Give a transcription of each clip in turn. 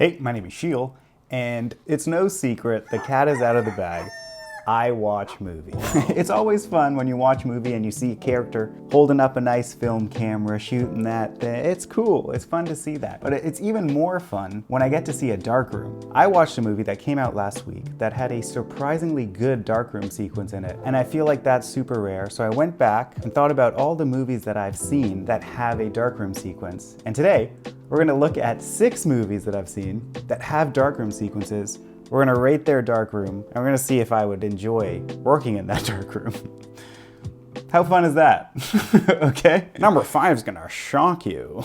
Hey, my name is Sheel, and it's no secret, the cat is out of the bag. I watch movies. It's always fun when you watch a movie and you see a character holding up a nice film camera, shooting that. It's cool, it's fun to see that. But it's even more fun when I get to see a darkroom. I watched a movie that came out last week that had a surprisingly good darkroom sequence in it, and I feel like that's super rare, so I went back and thought about all the movies that I've seen that have a darkroom sequence. And today, we're gonna look at 6 movies that I've seen that have darkroom sequences. We're gonna rate their darkroom, and we're gonna see if I would enjoy working in that darkroom. How fun is that? Okay? Number 5 is gonna shock you.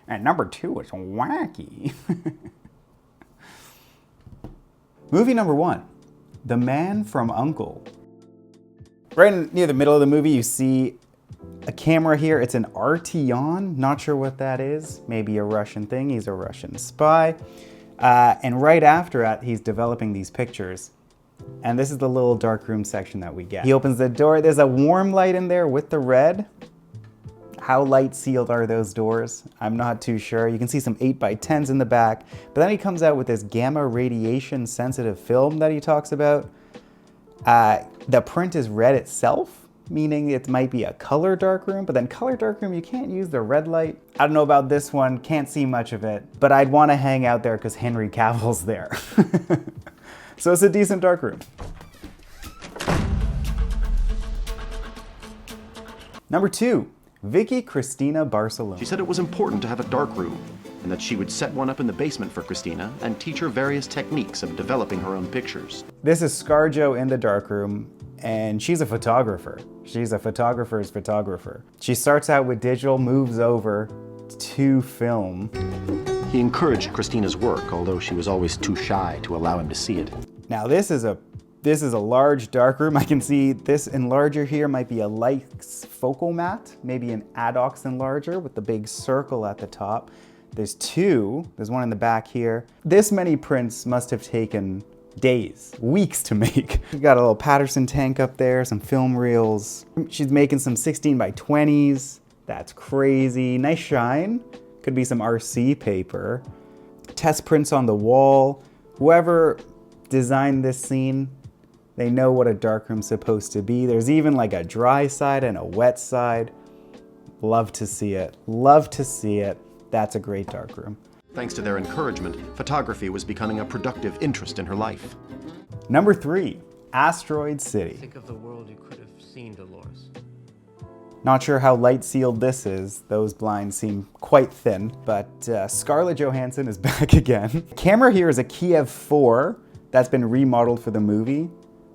And number 2 is wacky. Movie number 1, The Man from U.N.C.L.E. Right near the middle of the movie, you see a camera here. It's an Arteon, not sure what that is. Maybe a Russian thing, he's a Russian spy. And right after that, he's developing these pictures. And this is the little darkroom section that we get. He opens the door, there's a warm light in there with the red. How light sealed are those doors? I'm not too sure. You can see some 8x10s in the back, but then he comes out with this gamma radiation sensitive film that he talks about. The print is red itself, meaning it might be a color darkroom, but then color darkroom, you can't use the red light. I don't know about this one, can't see much of it, but I'd want to hang out there because Henry Cavill's there. So it's a decent darkroom. Number 2, Vicky, Cristina, Barcelona. She said it was important to have a darkroom, and that she would set one up in the basement for Cristina and teach her various techniques of developing her own pictures. This is ScarJo in the darkroom, and she's a photographer. She's a photographer's photographer. She starts out with digital, moves over to film. He encouraged Cristina's work, although she was always too shy to allow him to see it. Now this is a large darkroom. I can see this enlarger here might be a Leica focal mat, maybe an Adox enlarger with the big circle at the top. There's 2, there's one in the back here. This many prints must have taken days, weeks to make. We got a little Patterson tank up there, some film reels. She's making some 16x20s. That's crazy. Nice shine. Could be some RC paper. Test prints on the wall. Whoever designed this scene, they know what a darkroom's supposed to be. There's even like a dry side and a wet side. Love to see it. Love to see it. That's a great darkroom. Thanks to their encouragement, photography was becoming a productive interest in her life. Number 3, Asteroid City. Think of the world you could have seen, Dolores. Not sure how light sealed this is. Those blinds seem quite thin, but Scarlett Johansson is back again. Camera here is a Kiev 4 that's been remodeled for the movie.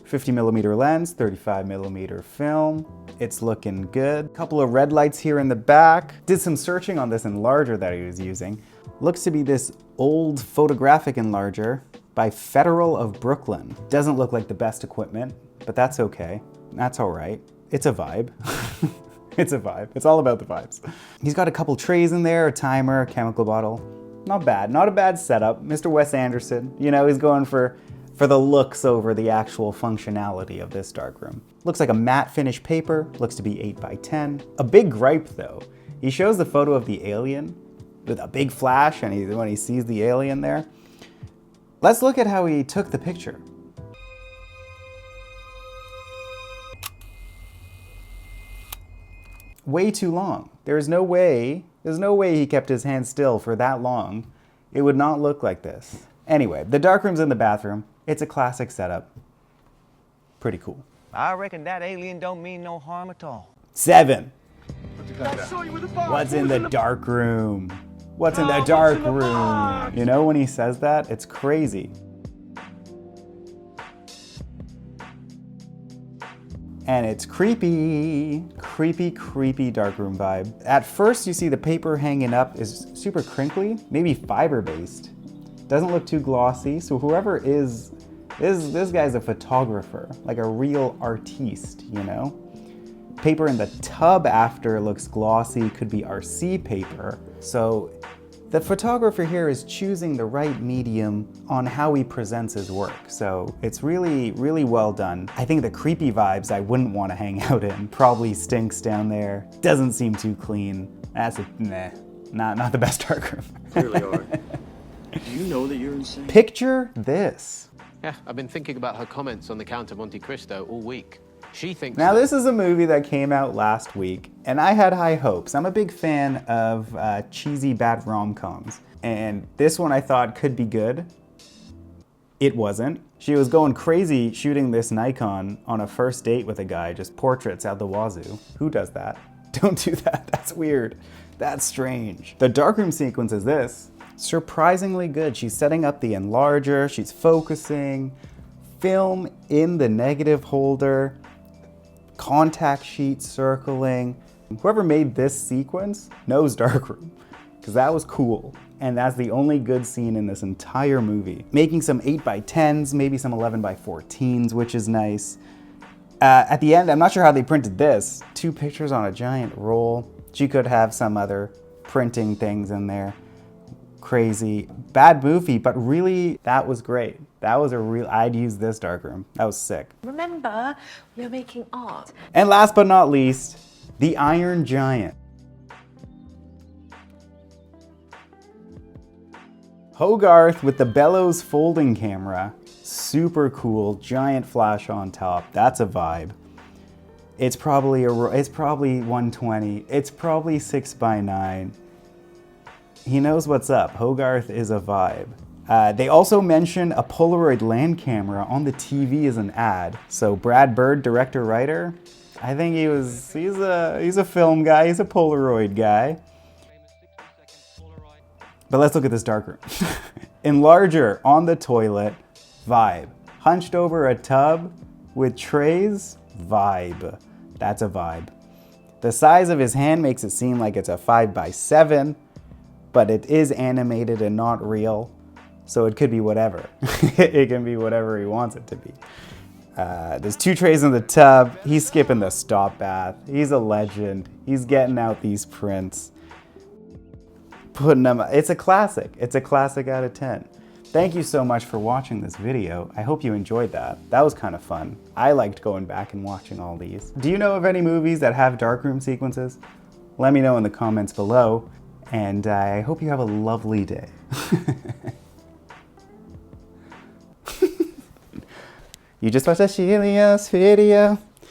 50mm lens, 35mm film. It's looking good. Couple of red lights here in the back. Did some searching on this enlarger that he was using. Looks to be this old photographic enlarger by Federal of Brooklyn. Doesn't look like the best equipment, but that's okay. That's all right. It's a vibe. It's a vibe. It's all about the vibes. He's got a couple trays in there, a timer, a chemical bottle. Not bad, not a bad setup. Mr. Wes Anderson, you know, he's going for the looks over the actual functionality of this darkroom. Looks like a matte finish paper, looks to be 8x10. A big gripe though, he shows the photo of the alien with a big flash and when he sees the alien there. Let's look at how he took the picture. Way too long. There's no way he kept his hand still for that long. It would not look like this. Anyway, the darkroom's in the bathroom. It's a classic setup. Pretty cool. I reckon that alien don't mean no harm at all. 7. What's in the darkroom? What's in the darkroom? You know when he says that? It's crazy. And it's creepy, creepy, creepy darkroom vibe. At first you see the paper hanging up is super crinkly, maybe fiber-based. Doesn't look too glossy, so whoever is this guy's a photographer, like a real artiste, you know? Paper in the tub after looks glossy, could be RC paper. So the photographer here is choosing the right medium on how he presents his work. So it's really, really well done. I think the creepy vibes I wouldn't want to hang out in. Probably stinks down there. Doesn't seem too clean. That's a, nah, not the best darkroom. Clearly are. Do you know that you're insane? Picture this. Yeah, I've been thinking about her comments on the Count of Monte Cristo all week. She thinks Now that- this is a movie that came out last week, and I had high hopes. I'm a big fan of cheesy bad rom-coms, and this one I thought could be good. It wasn't. She was going crazy shooting this Nikon on a first date with a guy, just portraits out the wazoo. Who does that? Don't do that, that's weird. That's strange. The darkroom sequence is this. Surprisingly good. She's setting up the enlarger, she's focusing, film in the negative holder, contact sheet circling. Whoever made this sequence knows darkroom, because that was cool. And that's the only good scene in this entire movie. Making some 8x10s, maybe some 11x14s, which is nice. At the end, I'm not sure how they printed this. 2 pictures on a giant roll. She could have some other printing things in there. Crazy. Bad movie, but really, that was great. That was a real, I'd use this darkroom. That was sick. Remember, we're making art. And last but not least, the Iron Giant. Hogarth with the bellows folding camera. Super cool, giant flash on top. That's a vibe. It's probably 120. It's probably 6x9. He knows what's up. Hogarth is a vibe. They also mention a Polaroid land camera on the TV as an ad. So Brad Bird, director, writer, I think he's a film guy, he's a Polaroid guy. But let's look at this darkroom. Enlarger on the toilet, vibe. Hunched over a tub with trays, vibe. That's a vibe. The size of his hand makes it seem like it's a 5x7, but it is animated and not real, so it could be whatever. It can be whatever he wants it to be. There's 2 trays in the tub. He's skipping the stop bath. He's a legend. He's getting out these prints. Putting them, it's a classic. It's a classic out of 10. Thank you so much for watching this video. I hope you enjoyed that. That was kind of fun. I liked going back and watching all these. Do you know of any movies that have darkroom sequences? Let me know in the comments below, and I hope you have a lovely day. You just watched a sheelios video.